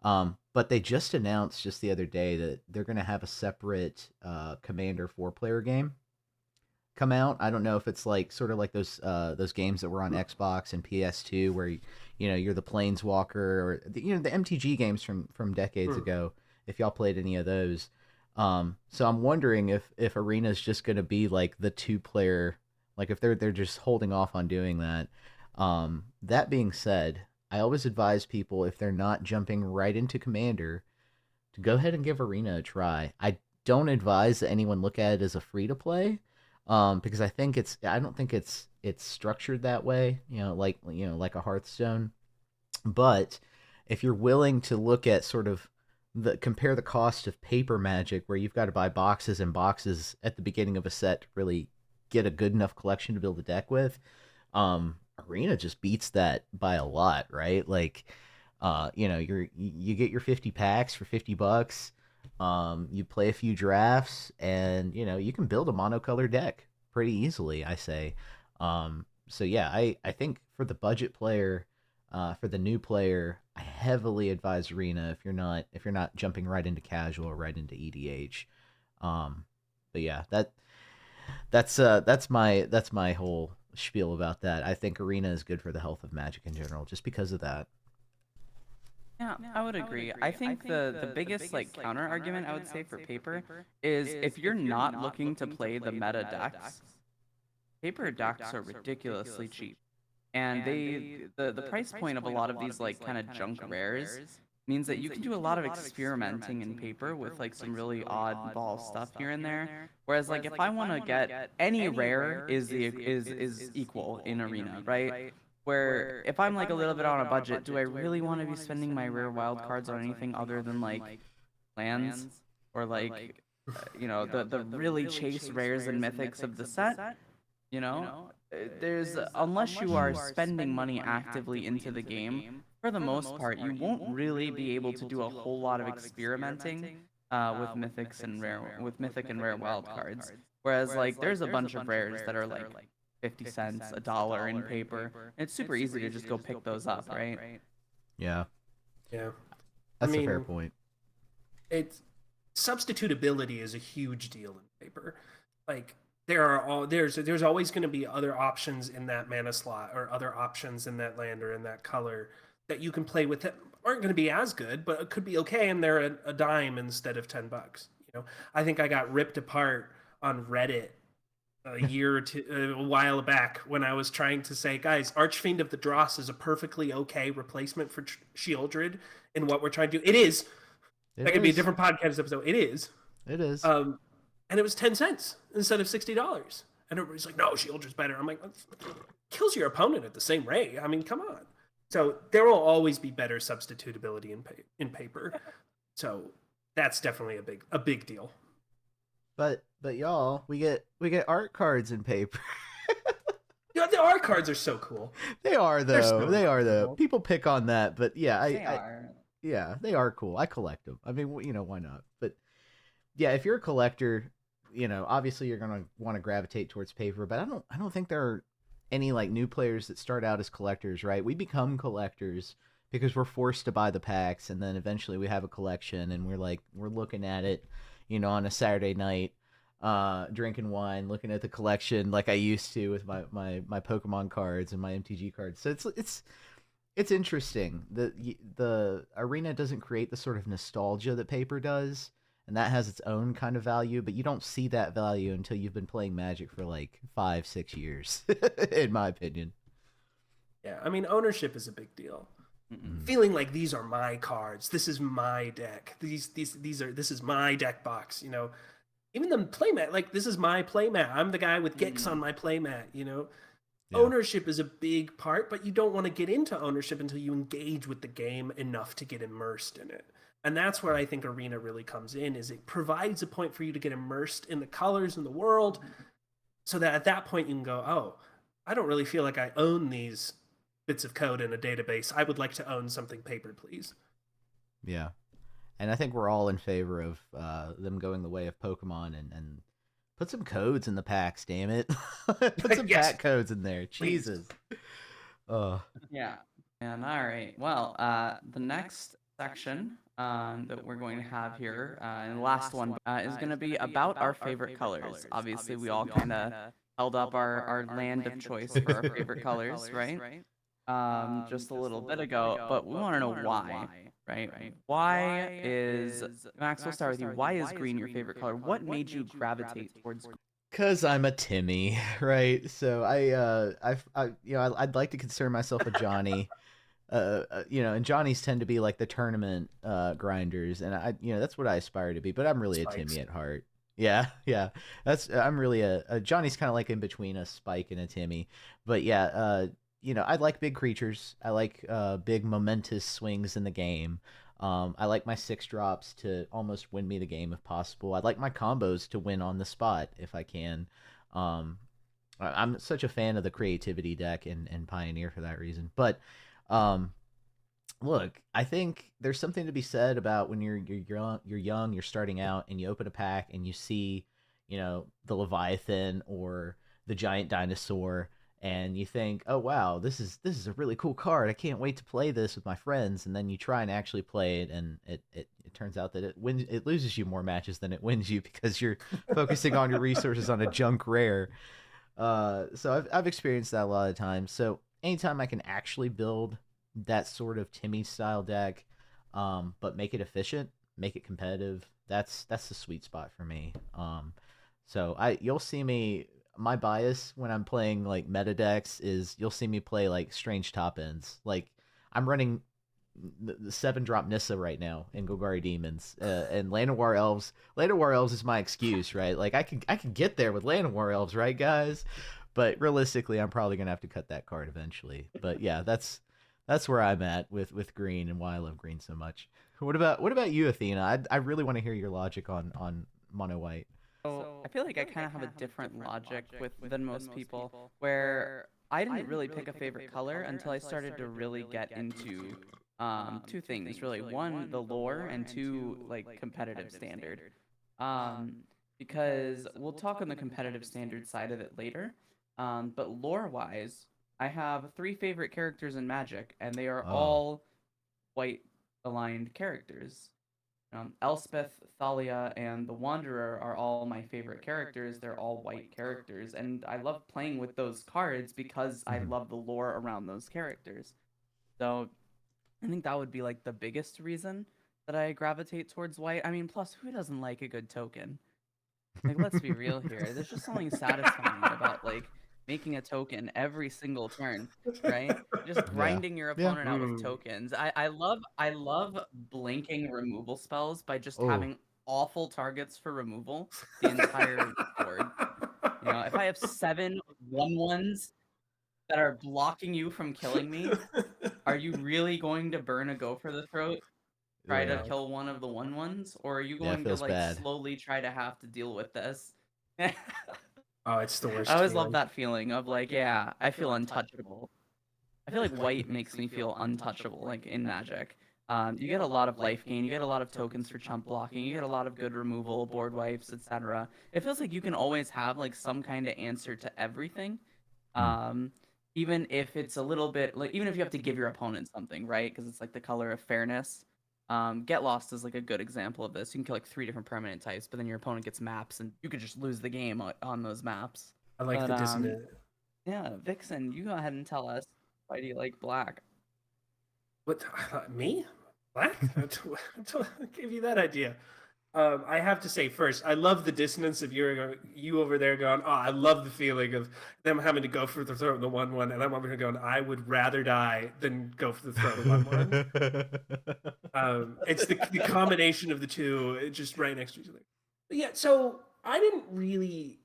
But they just announced just the other day that they're going to have a separate Commander 4-player game come out. I don't know if it's like sort of like those games that were on Xbox and PS2 where you're the planeswalker, or the MTG games from decades ago, if y'all played any of those. So I'm wondering if Arena is just going to be like the 2-player, like if they're just holding off on doing that. That being said, I always advise people, if they're not jumping right into Commander, to go ahead and give Arena a try. I don't advise that anyone look at it as a free to play, because I don't think it's structured that way, like a Hearthstone. But if you're willing to look at sort of compare the cost of paper Magic, where you've got to buy boxes and boxes at the beginning of a set to really get a good enough collection to build a deck with, Arena just beats that by a lot, right? Like, you get your 50 packs for $50. You play a few drafts, and you can build a monocolor deck pretty easily, I say. So yeah, I think for the budget player, for the new player, I heavily advise Arena if you're not jumping right into casual or right into EDH. But yeah, that's my whole spiel about that. I think Arena is good for the health of Magic in general, just because of that. Yeah, I would agree. I think the biggest like counter argument I would say for paper is if you're not looking to play the meta decks, paper decks are ridiculously cheap. and the price point of a lot of these like kind of junk rares means that you can do a lot of experimenting in paper with like some really oddball stuff here and there. Whereas like if I want to get any rare is equal in Arena, right? Where if I'm like a little bit on a budget, do I really want to be spending my rare wild cards on anything other than like lands or like the really chase rares and mythics of the set? You know, there's unless you are spending money actively into the game, for the most part, you won't really be able to do a whole lot of experimenting with mythic and rare wild cards. Whereas like there's a bunch of rares that are like 50 cents, $1 in paper. It's super easy to just go pick those up, right? Yeah. Yeah. That's a fair point. It's substitutability is a huge deal in paper. Like there's always going to be other options in that mana slot or other options in that land or in that color that you can play with that aren't going to be as good, but it could be okay, and they're a dime instead of $10. I think I got ripped apart on Reddit a while back when I was trying to say, guys, Archfiend of the Dross is a perfectly okay replacement for Shieldred in what we're trying to do. It is. That could be a different podcast episode. It is. It is. And it was 10 cents instead of $60. And everybody's like, no, Shieldred's better. I'm like, kills your opponent at the same rate. I mean, come on. So there will always be better substitutability in paper. So that's definitely a big deal. But y'all, we get art cards in paper. Yeah, the art cards are so cool. They are though. They are though. Cool. People pick on that, but yeah, They are. yeah, they are cool. I collect them. I mean, why not? But yeah, if you're a collector, obviously you're gonna want to gravitate towards paper. But I don't think there are any like new players that start out as collectors, right? We become collectors because we're forced to buy the packs, and then eventually we have a collection, and we're looking at it, on a Saturday night, drinking wine, looking at the collection like I used to with my Pokemon cards and my MTG cards. So it's interesting. The Arena doesn't create the sort of nostalgia that paper does, and that has its own kind of value, but you don't see that value until you've been playing Magic for like 5-6 years, in my opinion. Yeah, I mean, ownership is a big deal. Mm-mm. Feeling like these are my cards, this is my deck, this is my deck box, Even the playmat, like this is my playmat. I'm the guy with Gix on my playmat, Yeah. Ownership is a big part, but you don't want to get into ownership until you engage with the game enough to get immersed in it. And that's where I think Arena really comes in, is it provides a point for you to get immersed in the colors and the world, so that at that point you can go, oh, I don't really feel like I own these bits of code in a database. I would like to own something paper, please. Yeah. And I think we're all in favor of them going the way of Pokemon and put some codes in the packs, damn it. Put some pack codes in there. Please. Jesus. Yeah. And all right. Well, the next section that we're going to have here, and the last one, is going to be about our favorite colors. Obviously, we all kind of held up our land of choice for our favorite colors, right? Just a little bit ago, but we want to know why, right? Why is, Max, we'll start with you. Why is green your favorite color? What made you gravitate towards green? Because I'm a Timmy, right? So I'd like to consider myself a Johnny. And Johnnies tend to be like the tournament grinders, and that's what I aspire to be. But I'm really Spikes. a Timmy at heart. Yeah. I'm really a Johnny's kind of like in between a Spike and a Timmy. But yeah, I like big creatures. I like big momentous swings in the game. I like my 6-drops to almost win me the game if possible. I like my combos to win on the spot if I can. I'm such a fan of the creativity deck and Pioneer for that reason. But look, I think there's something to be said about when you're young, you're starting out, and you open a pack and you see, the Leviathan or the giant dinosaur, and you think, oh wow, this is a really cool card. I can't wait to play this with my friends. And then you try and actually play it, and it turns out that it loses you more matches than it wins you because you're focusing on your resources on a junk rare. So I've experienced that a lot of times. So anytime I can actually build that sort of Timmy style deck, but make it efficient, make it competitive, that's the sweet spot for me. So you'll see me my bias when I'm playing like meta decks is you'll see me play like strange top ends. Like I'm running the 7-drop Nissa right now in Golgari Demons, and Land of War Elves. Land of War Elves is my excuse, right? Like I can get there with Land of War Elves, right, guys? But realistically, I'm probably gonna have to cut that card eventually. But yeah, that's where I'm at with green and why I love green so much. What about you, Athena? I really want to hear your logic on mono white. So I feel like I kind of have a different logic with than most people, where I didn't really pick a favorite color until I started to really get into two things really. One, the lore, and two, like competitive standard. Um, because we'll talk on the competitive standard side of it later. But lore wise, I have three favorite characters in Magic, and they are Oh, all white aligned characters. Elspeth, Thalia, and the Wanderer are all my favorite characters. They're all white characters, and I love playing with those cards because I mhm. love the lore around those characters. So I think that would be like the biggest reason that I gravitate towards white. I mean, plus, who doesn't like a good token? Like, let's be real here. There's just something satisfying about like making a token every single turn, right? Just Yeah, grinding your yeah. opponent out with Hmm. tokens. I love blinking removal spells by just Oh, having awful targets for removal the entire board. You know, if I have 7/1/1s that are blocking you from killing me, are you really going to burn a go for the throat? Try to ugh. kill one of the 1/1s, or are you Yeah, it going to feels like bad. slowly try to have to deal with this? Oh, it's the I worst always love feeling. that feeling of like, yeah, I feel untouchable. I feel like white makes me feel untouchable, like in Magic. You get a lot of life gain, you get a lot of tokens for chump blocking, you get a lot of good removal, board wipes, etc. It feels like you can always have like some kind of answer to everything. Hmm. Um, even if it's a little bit like, even if you have to give your opponent something, right? Because it's like the color of fairness. Get Lost is like a good example of this. You can kill like 3 different permanent types, but then your opponent gets maps, and you could just lose the game on those maps. I like But the dissonant. yeah, Vixen, you go ahead and tell us why do you like black? What me? Black? Who gave you that idea? I have to say first, I love the dissonance of you over there going, "Oh, I love the feeling of them having to go for the throat in the 1/1," and I'm over here going, "I would rather die than go for the throat in 1/1." It's the combination of the two, just right next to each other. But yeah, so I didn't really.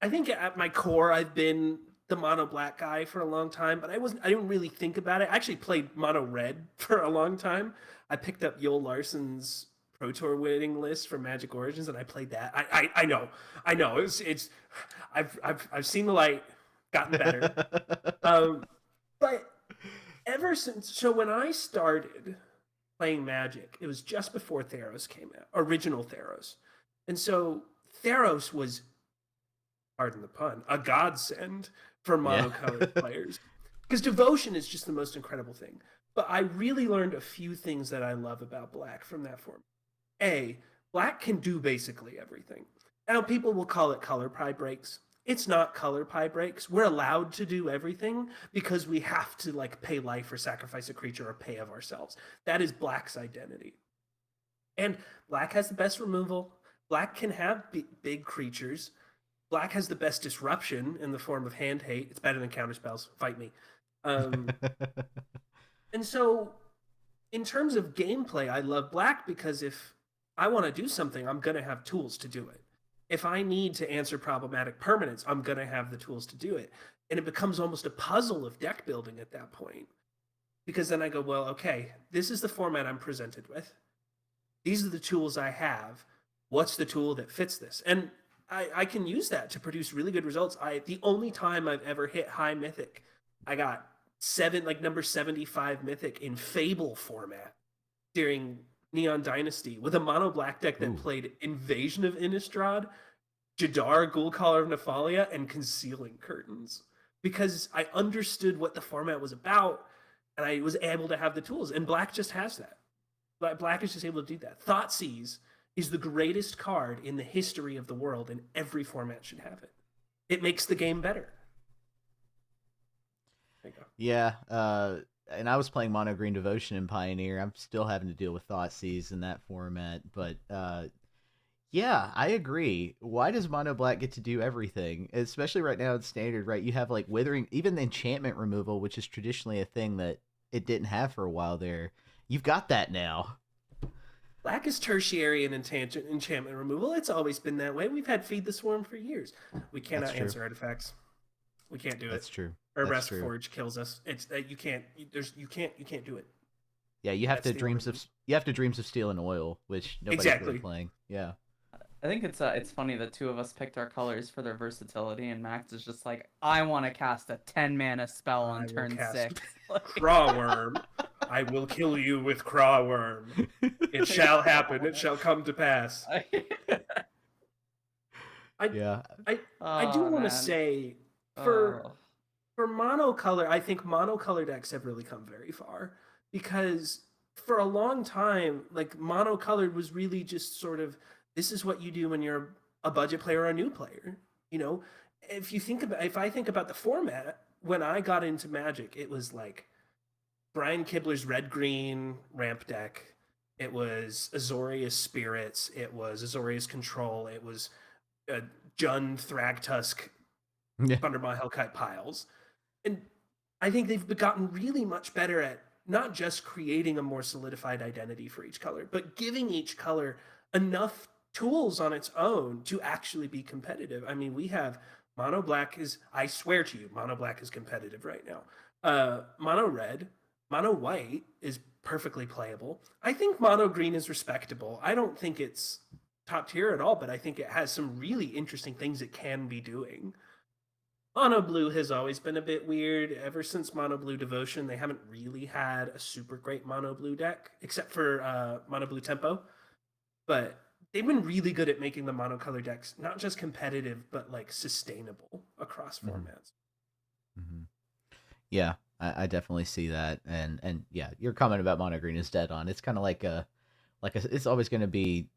I think at my core, I've been the mono black guy for a long time, but I didn't really think about it. I actually played mono red for a long time. I picked up Yoel Larson's Pro Tour winning list for Magic Origins, and I played that. I know. It's I've seen the light, gotten better. But ever since, so when I started playing Magic, it was just before Theros came out, original Theros, and so Theros was, pardon the pun, a godsend for Yeah. monocolored players. Because devotion is just the most incredible thing. But I really learned a few things that I love about black from that form. A, black can do basically everything. Now, people will call it color pie breaks. It's not color pie breaks. We're allowed to do everything because we have to like pay life or sacrifice a creature or pay of ourselves. That is black's identity. And black has the best removal. Black can have big creatures. Black has the best disruption in the form of hand hate. It's better than counterspells. Fight me. Um, and so, in terms of gameplay, I love black because if I want to do something, I'm going to have tools to do it. If I need to answer problematic permanents, I'm going to have the tools to do it. And it becomes almost a puzzle of deck building at that point. Because then I go, well, okay, this is the format I'm presented with. These are the tools I have. What's the tool that fits this? And I can use that to produce really good results. The only time I've ever hit high mythic, I got number 75 mythic in Fable format during Neon Dynasty with a mono black deck that Ooh. played Invasion of Innistrad, Jadar, Ghoul-Caller of Nephalia, and Concealing Curtains. Because I understood what the format was about, and I was able to have the tools. And black just has that. Black is just able to do that. Thoughtseize is the greatest card in the history of the world, and every format should have it. It makes the game better. There you go. Yeah, and I was playing Mono Green Devotion in Pioneer. I'm still having to deal with Thoughtseize in that format, but Yeah, I agree. Why does mono black get to do everything? Especially right now in standard, right? You have like withering, even the enchantment removal, which is traditionally a thing that it didn't have for a while there. You've got that now. Black is tertiary in enchantment removal. It's always been that way. We've had Feed the Swarm for years. We That's cannot true. answer artifacts. We can't do That's it. true. That's Urbrask true. Forge kills us. It's that you can't. You can't do it. Yeah, you have That's to the only. dreams of steel and oil, which nobody's really Exactly. playing. Yeah. I think it's funny that two of us picked our colors for their versatility, and Max is just like, I want to cast a 10-mana spell on I will turn cast 6. Like, Crawworm. I will kill you with Crawworm. It shall happen. It shall come to pass. I Yeah. I do oh want to man. say for Oh. for monocolor, I think monocolor decks have really come very far because for a long time, like monocolored was really just sort of this is what you do when you're a budget player or a new player. You know, if I think about the format when I got into Magic, it was like Brian Kibler's red green ramp deck. It was Azorius Spirits. It was Azorius Control. It was Jund Thragtusk Yeah. Thundermaw Hellkite piles. And I think they've gotten really much better at not just creating a more solidified identity for each color, but giving each color enough tools on its own to actually be competitive. I mean, we have mono black is, I swear to you, mono black is competitive right now. Mono red, mono white is perfectly playable. I think mono green is respectable. I don't think it's top tier at all, but I think it has some really interesting things it can be doing. Mono Blue has always been a bit weird. Ever since Mono Blue Devotion, they haven't really had a super great Mono Blue deck, except for Mono Blue Tempo. But they've been really good at making the monocolor decks not just competitive, but like sustainable across formats. Mm-hmm. Yeah, I definitely see that, and yeah, your comment about mono green is dead on. It's kind of it's always going to be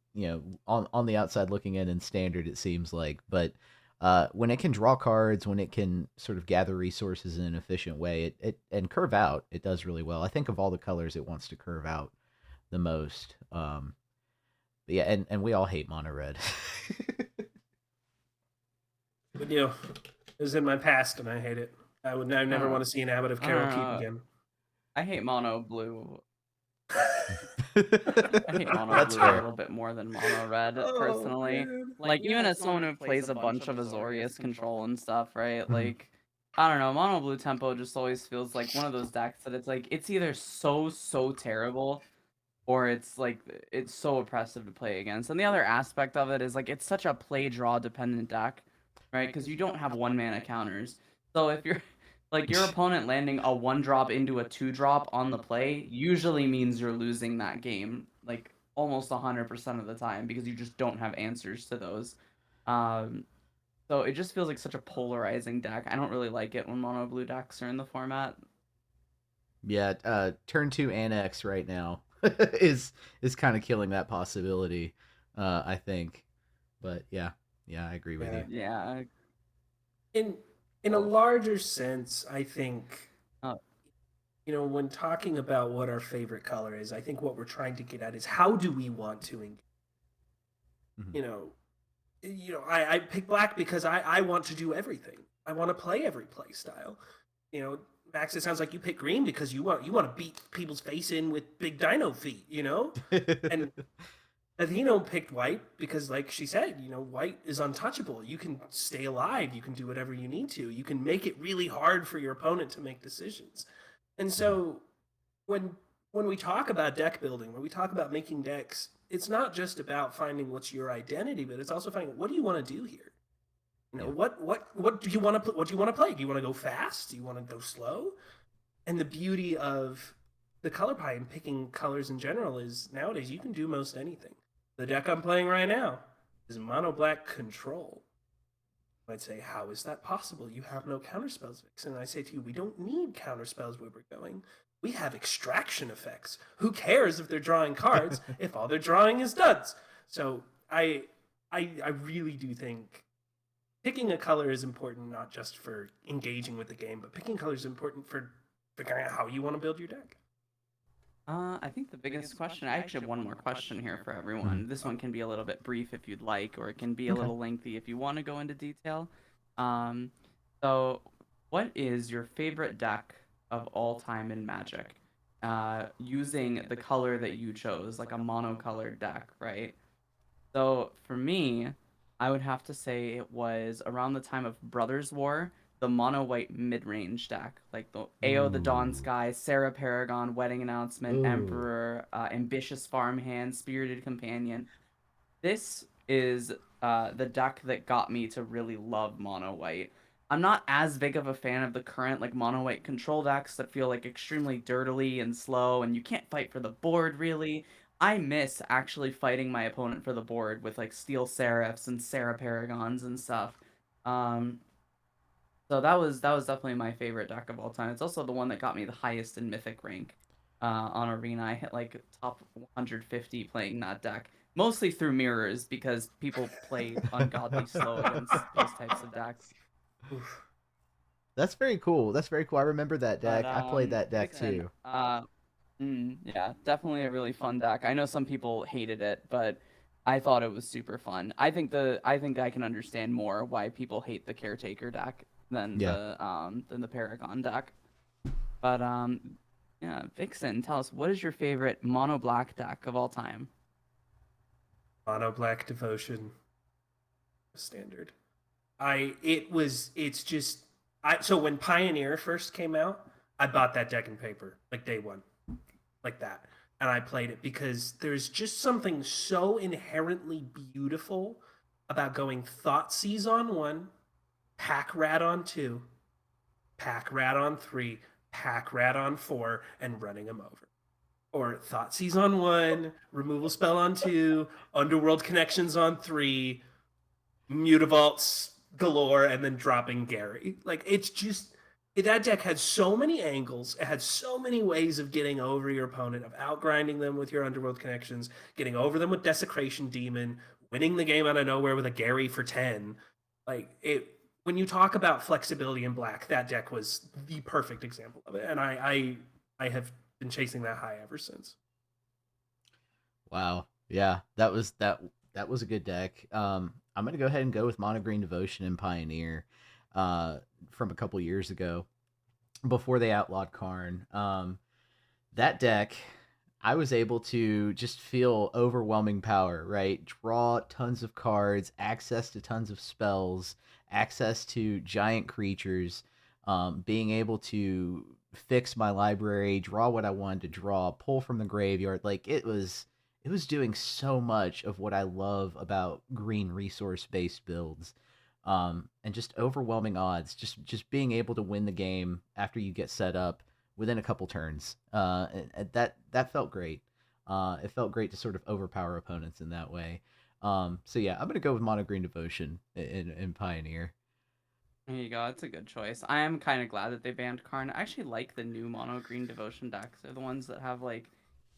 on the outside looking in standard it seems like, but when it can draw cards, when it can sort of gather resources in an efficient way, it and curve out, it does really well. I think of all the colors it wants to curve out the most. But yeah, and we all hate mono red. But it was in my past, and I hate it. I never want to see an abbot of Carol Keep again. I hate mono blue. I hate mono blue a little bit more than mono red, personally. Like, even as someone who plays a bunch of Azorius Control and stuff, right? Like, I don't know, mono blue tempo just always feels like one of those decks that it's like, it's either so terrible, or it's like, it's so oppressive to play against. And the other aspect of it is like, it's such a play draw dependent deck, right? Because you don't have 1-mana counters. So if you're like, your opponent landing a 1-drop into a 2-drop on the play usually means you're losing that game, like almost 100% of the time, because you just don't have answers to those. So it just feels like such a polarizing deck. I don't really like it when mono blue decks are in the format. Yeah, turn 2 annex right now is kind of killing that possibility, I think. But yeah, I agree with you. Yeah. In a larger sense, I think Oh. when talking about what our favorite color is, I think what we're trying to get at is how do we want to engage? Mm-hmm. I pick black because I want to do everything. I want to play every play style. Max, it sounds like you pick green because you want to beat people's face in with big dino feet, and Athena picked white because, like she said, white is untouchable. You can stay alive. You can do whatever you need to. You can make it really hard for your opponent to make decisions. And so when we talk about deck building, when we talk about making decks, it's not just about finding what's your identity, but it's also finding what do you want to do here. What do you want to what do you want to play? Do you want to go fast? Do you want to go slow? And the beauty of the color pie and picking colors in general is nowadays you can do most anything. The deck I'm playing right now is mono black control. I'd say, how is that possible? You have no counterspells, Vixen. And I say to you, we don't need counterspells where we're going. We have extraction effects. Who cares if they're drawing cards if all they're drawing is duds? So I really do think picking a color is important, not just for engaging with the game, but picking color is important for figuring out how you want to build your deck. I think the biggest question, I actually have one more question here for everyone. This one can be a little bit brief if you'd like, or it can be a Okay. little lengthy if you want to go into detail. Um, so, what is your favorite deck of all time in Magic? Using the color that you chose, like a monocolored deck, right? So for me, I would have to say it was around the time of Brothers War, the mono white mid range deck, like the AO the Dawn Ooh. Sky, Sarah Paragon, Wedding Announcement, Ooh. Emperor, Ambitious Farmhand, Spirited Companion. This is the deck that got me to really love mono white. I'm not as big of a fan of the current like mono white control decks that feel like extremely dirtily and slow, and you can't fight for the board really. I miss actually fighting my opponent for the board with like Steel Seraphs and Sarah Paragons and stuff. Um, so that was definitely my favorite deck of all time. It's also the one that got me the highest in Mythic rank on Arena. I hit like top 150 playing that deck, mostly through mirrors because people play ungodly slow against those types of decks. Oof. That's very cool. That's very cool. I remember that But deck. I played that deck Vixen, too. yeah, definitely a really fun deck. I know some people hated it, but I thought it was super fun. I think I can understand more why people hate the Caretaker deck Yeah. than the Paragon deck. But yeah, Vixen, tell us, what is your favorite mono black deck of all time? Mono black devotion standard. So when Pioneer first came out, I bought that deck in paper, like day one, like that. And I played it because there's just something so inherently beautiful about going Thoughtseize on one, Pack Rat on two, Pack Rat on three, Pack Rat on four, and running them over. Or Thoughtseize on one, Removal Spell on two, Underworld Connections on three, Mutavaults galore, and then dropping Gary. Like it's just that deck had so many angles. It had so many ways of getting over your opponent, of outgrinding them with your Underworld Connections, getting over them with Desecration Demon, winning the game out of nowhere with a Gary for 10. Like it when you talk about flexibility in black, that deck was the perfect example of it. And I have been chasing that high ever since. Wow. Yeah, that was a good deck. I'm gonna go ahead and go with Mono Green Devotion and Pioneer, from a couple years ago before they outlawed Karn. That deck, I was able to just feel overwhelming power. Right, draw tons of cards, access to tons of spells, access to giant creatures, being able to fix my library, draw what I wanted to draw, pull from the graveyard. Like it was doing so much of what I love about green resource based builds. And just overwhelming odds, just being able to win the game after you get set up within a couple turns. And that felt great. It felt great to sort of overpower opponents in that way. So yeah, I'm gonna go with Mono Green Devotion in Pioneer. There you go. That's a good choice. I am kind of glad that they banned Karn. I actually like the new mono green devotion decks. They're the ones that have like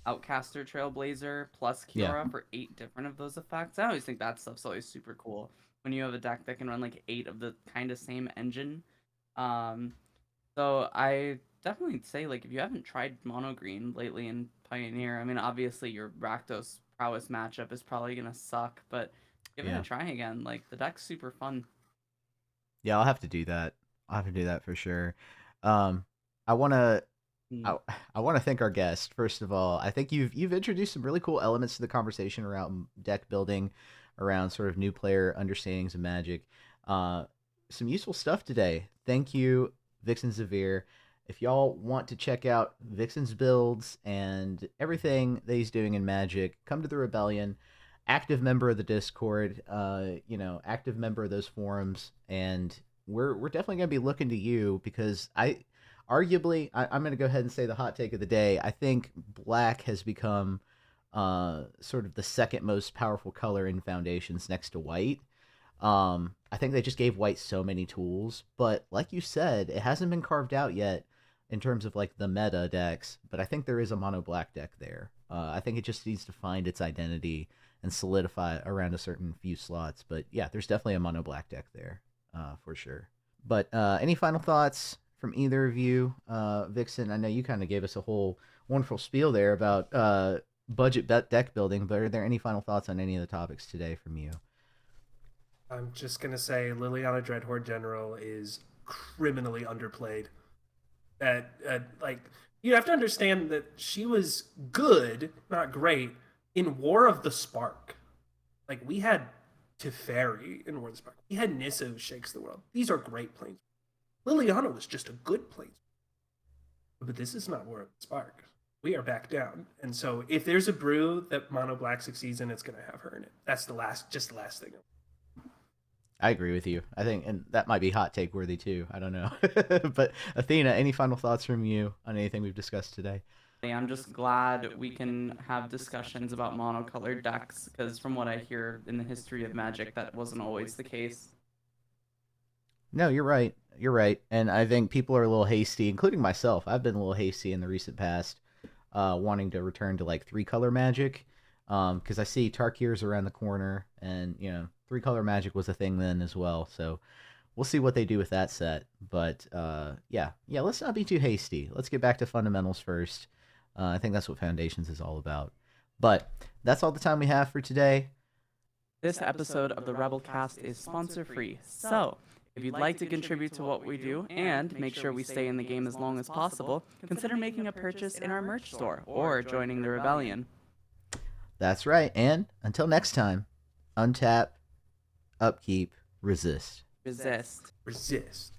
Outcaster Trailblazer plus Yeah, Kiora for 8 different of those effects. I always think that stuff's always super cool when you have a deck that can run like 8 of the kind of same engine. Um, so I definitely say like if you haven't tried mono green lately in Pioneer, I mean obviously your Rakdos prowess matchup is probably gonna suck, but give it a yeah, try again. Like the deck's super fun. yeah. I'll have to do that. I'll have to do that for sure. Um, I wanna Mm. I, I want to thank our guest first of all. I think you've introduced some really cool elements to the conversation around deck building, around sort of new player understandings of Magic. Uh, some useful stuff today. Thank you, VIXIN XIVIIR. If y'all want to check out VIXIN's builds and everything that he's doing in Magic, come to the Rebellion. Active member of the Discord, active member of those forums, and we're definitely gonna be looking to you because I'm going to go ahead and say the hot take of the day. I think black has become sort of the second most powerful color in Foundations next to white. I think they just gave white so many tools, but like you said, it hasn't been carved out yet in terms of like the meta decks. But I think there is a mono black deck there. I think it just needs to find its identity and solidify around a certain few slots. But yeah, there's definitely a mono black deck there, for sure. But any final thoughts from either of you. Vixen, I know you kind of gave us a whole wonderful spiel there about budget deck building, but are there any final thoughts on any of the topics today from you? I'm just gonna say Liliana Dreadhorde General is criminally underplayed. That like you have to understand that she was good, not great, in War of the Spark. Like we had Teferi in War of the Spark. We had Nissa who shakes the world. These are great planes. Liliana was just a good plane. But this is not War of the Spark. We are back down. And so if there's a brew that Mono Black succeeds in, it's gonna have her in it. That's the last thing. I agree with you. I think, and that might be hot take worthy too. I don't know. But Athena, any final thoughts from you on anything we've discussed today? I'm just glad we can have discussions about monocolored decks, because from what I hear in the history of Magic, that wasn't always the case. No, you're right. You're right. And I think people are a little hasty, including myself. I've been a little hasty in the recent past, wanting to return to like 3-color Magic. Because I see Tarkir's around the corner, and 3-color Magic was a thing then as well. So we'll see what they do with that set. But yeah, let's not be too hasty. Let's get back to fundamentals first. I think that's what Foundations is all about. But that's all the time we have for today. This episode of the Rebelcast is sponsor-free, so if you'd like to contribute to what we do and make sure we stay in the game as long as possible, consider making a purchase in our merch store or joining the Rebellion. That's right. And until next time, untap, upkeep, resist. Resist. Resist.